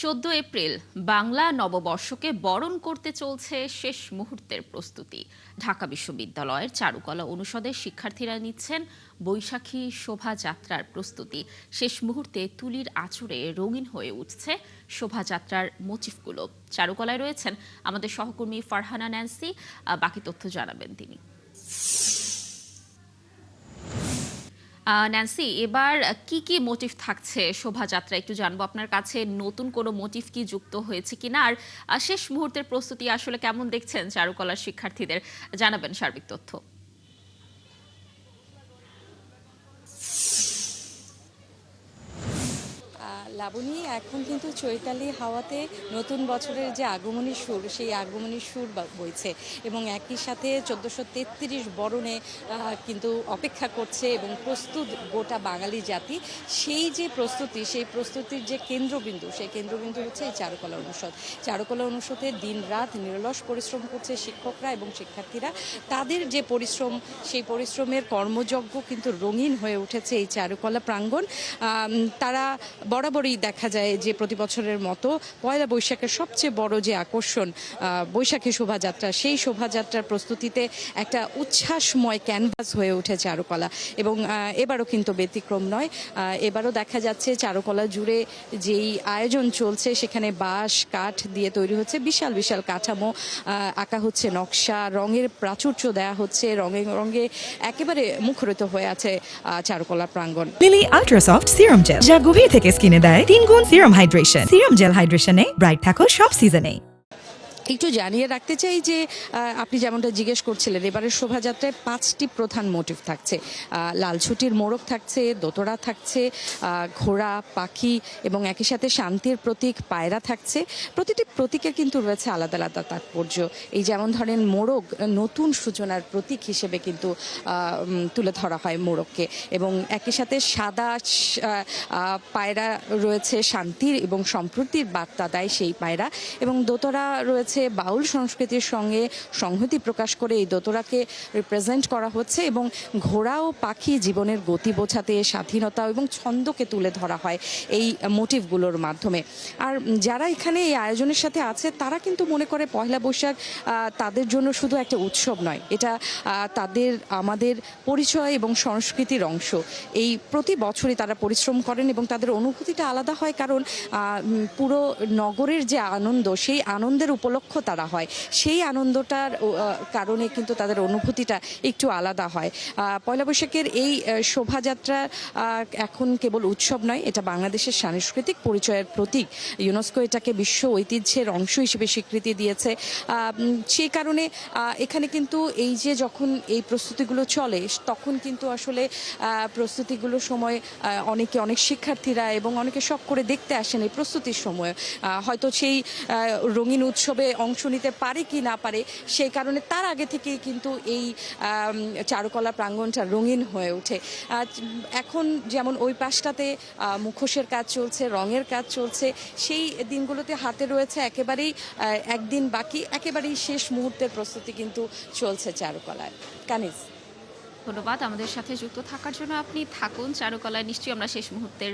14 April Bangla নববর্ষকে বরণ করতে চলছে শেষ মুহূর্তের প্রস্তুতি। ঢাকা বিশ্ববিদ্যালয়ের চারুকলা অনুষদের শিক্ষার্থীরা নিচ্ছেন বৈশাখী শোভাযাত্রার প্রস্তুতি। শেষ মুহূর্তে তুলির আঁচড়ে রঙিন হয়ে উঠছে শোভাযাত্রার মোটিফগুলো। চারুকলায় রয়েছেন আমাদের সহকর্মী ফারহানা ন্যান্সি, বাকি তথ্য জানাবেন তিনি। ন্যান্সি, এবার কি কি মোটিভ থাকছে শোভাযাত্রা একটু জানবো আপনার কাছে। নতুন কোনো মোটিভ কি যুক্ত হয়েছে কিনা, আর শেষ মুহূর্তের প্রস্তুতি আসলে কেমন দেখছেন চারুকলার শিক্ষার্থীদের, জানাবেন সার্বিক তথ্য। লাবণী, এখন কিন্তু চৈতালি হাওয়াতে নতুন বছরের যে আগমনী সুর, সেই আগমনী সুর বইছে এবং একই সাথে 1433 বরণে কিন্তু অপেক্ষা করছে এবং প্রস্তুত গোটা বাঙালি জাতি। সেই যে প্রস্তুতি, সেই প্রস্তুতির যে কেন্দ্রবিন্দু, সেই কেন্দ্রবিন্দু হচ্ছে এই চারুকলা অনুষদ। চারুকলা অনুষদে দিন রাত নিরলস পরিশ্রম করছে শিক্ষকরা এবং শিক্ষার্থীরা। তাদের যে পরিশ্রম, সেই পরিশ্রমের কর্মযজ্ঞ কিন্তু রঙিন হয়ে উঠেছে এই চারুকলা প্রাঙ্গণ। তারা বরাবরই দেখা যায় যে প্রতি বছরের মতো পয়লা বৈশাখের সবচেয়ে বড় যে আকর্ষণ বৈশাখী শোভাযাত্রা, সেই শোভাযাত্রার প্রস্তুতিতে একটা উচ্ছ্বাসময় ক্যানভাস হয়ে উঠেছে চারুকলা এবং এবারও কিন্তু ব্যতিক্রম নয়। এবারও দেখা যাচ্ছে চারুকলা জুড়ে যেই আয়োজন চলছে, সেখানে বাঁশ কাঠ দিয়ে তৈরি হচ্ছে বিশাল বিশাল কাঠামো, আঁকা হচ্ছে নকশা, রঙের প্রাচুর্য দেয়া হচ্ছে, রঙে রঙে একেবারে মুখরিত হয়ে আছে চারুকলা প্রাঙ্গণ। Lily ultra soft serum gel, যা গভীর থেকে স্কিনে দেয় 3 গুণ সিরাম হাইড্রেশন। সিরাম জেল হাইড্রেশনে ব্রাইট থাকো সব সিজনে। একটু জানিয়ে রাখতে চাই যে আপনি যেমনটা জিজ্ঞেস করছিলেন, এবারের শোভাযাত্রায় 5টি প্রধান মোটিভ থাকছে। লাল ছুটির মোড়ক থাকছে, দোতরা থাকছে, ঘোড়া, পাখি এবং একই সাথে শান্তির প্রতীক পায়রা থাকছে। প্রতিটি প্রতীকে কিন্তু রয়েছে আলাদা আলাদা তাৎপর্য। এই যেমন ধরেন মোড়ক নতুন সূচনার প্রতীক হিসেবে কিন্তু তুলে ধরা হয় মোড়ককে, এবং একই সাথে সাদা পায়রা রয়েছে শান্তির এবং সম্প্রীতির বার্তা দেয় সেই পায়রা, এবং দোতরা রয়েছে বাউল সংস্কৃতির সঙ্গে সংহতি প্রকাশ করে এই দোতরাকে রিপ্রেজেন্ট করা হচ্ছে, এবং ঘোড়া ও পাখি জীবনের গতি বোঝাতে স্বাধীনতা এবং ছন্দকে তুলে ধরা হয় এই মোটিভগুলোর মাধ্যমে। আর যারা এখানে এই আয়োজনের সাথে আছে, তারা কিন্তু মনে করে পয়লা বৈশাখ তাদের জন্য শুধু একটা উৎসব নয়, এটা তাদের আমাদের পরিচয় এবং সংস্কৃতির অংশ। এই প্রতি বছরই তারা পরিশ্রম করেন এবং তাদের অনুভূতিটা আলাদা হয়, কারণ পুরো নগরের যে আনন্দ, সেই আনন্দের উপলক্ষ তারা হয়, সেই আনন্দটার কারণে কিন্তু তাদের অনুভূতিটা একটু আলাদা হয়। পয়লা বৈশাখের এই শোভাযাত্রা এখন কেবল উৎসব নয়, এটা বাংলাদেশের সাংস্কৃতিক পরিচয়ের প্রতীক। ইউনেস্কো এটাকে বিশ্ব ঐতিহ্যের অংশ হিসেবে স্বীকৃতি দিয়েছে। সেই কারণে এখানে কিন্তু এই যে যখন এই প্রস্তুতিগুলো চলে, তখন কিন্তু আসলে প্রস্তুতিগুলোর সময় অনেক শিক্ষার্থীরা এবং অনেকে শখ করে দেখতে আসেন এই প্রস্তুতির সময়। হয়তো সেই রঙিন উৎসবে অংশ নিতে পারে কি না পারে, সেই কারণে তার আগে থেকেই কিন্তু এই চারুকলা প্রাঙ্গণটা রঙিন হয়ে ওঠে। এখন যেমন ওই পাশটাতে মুখোশের কাজ চলছে, রঙের কাজ চলছে, সেই দিনগুলোতে হাতে রয়েছে একেবারেই একদিন বাকি, একেবারেই শেষ মুহূর্তের প্রস্তুতি কিন্তু চলছে চারুকলায়। কানিজ, ধন্যবাদ আমাদের সাথে যুক্ত থাকার জন্য। আপনি থাকুন চারুকলায়, নিশ্চয়ই আমরা শেষ মুহূর্তের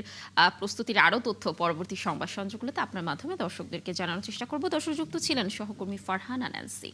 প্রস্তুতির আরও তথ্য পরবর্তী সংবাদ সংযোগগুলোতে আপনার মাধ্যমে দর্শকদেরকে জানানোর চেষ্টা করব। দর্শক যুক্ত ছিলেন সহকর্মী ফারহানা ন্যান্সি।